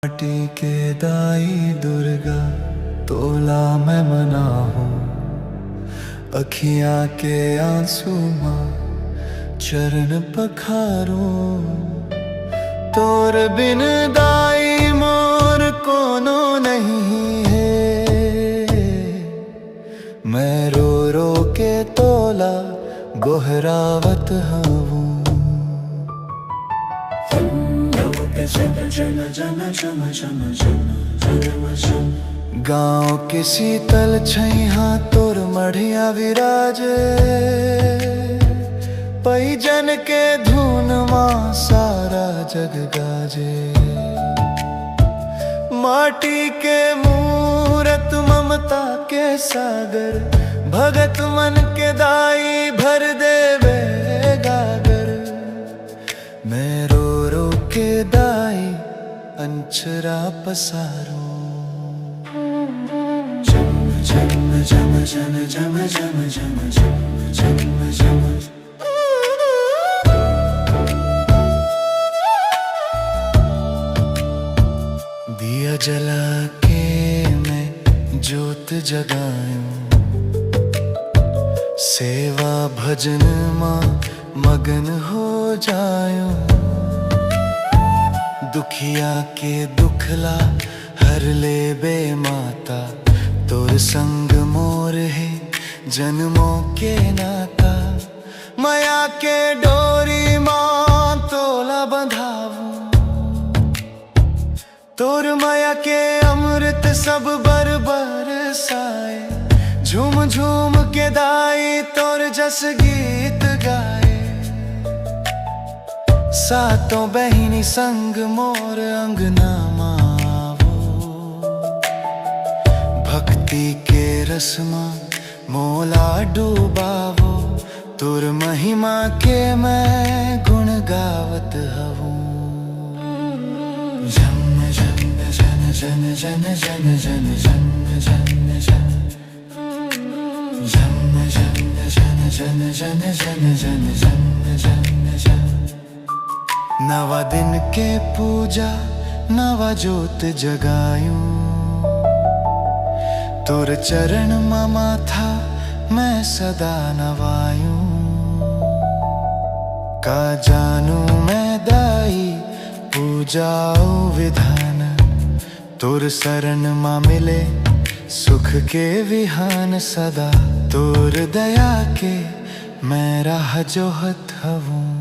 माटी के दाई दुर्गा तोला मैं मना हूँ, अखियाँ के आंसू माँ चरण पखारूं। तोर बिन दाई मोर कोनो नहीं है, मैं रो रो के तोला गोहरावत हूँ। गाँव के शीतल छैहा तोर मढ़िया विराजे, पैजन के धुन माँ सारा जग गाजे। माटी के मूरत ममता के सागर, भगत मन के दाई भर देवे गागर। मैं रो रो के दाई अंचरा पसारूं। झम झम झम झम झम झम झम झम झम। दिया जला के मैं जोत जगायूं, सेवा भजन माँ मगन हो जायूं। दुखिया के दुखला हर ले बे माता, तोर संग मोर है जन्मों के नाता। माया के डोरी माँ तोला बंधाऊं, तोर माया के अमृत सब बर बरसाए। झूम झूम के दाई तोर जस गीत गाए। सातों बहिनी संग मोर अंगना मावो, भक्ति के रसमा मोला डूबावो। तोर महिमा के मैं गुण गावत हूँ। जन जन जन जन जन जन जन जन जन जन जन जन जन जन जन जन जन जन। नवा दिन के पूजा नवा जोत जगायूं, तोर चरण मामा था मैं सदा नवायूं। का जानू मैं दाई पूजाओ विधान, तोर शरण माँ मिले सुख के विहान सदा। तोर दया के मैं राह जोहत हूँ।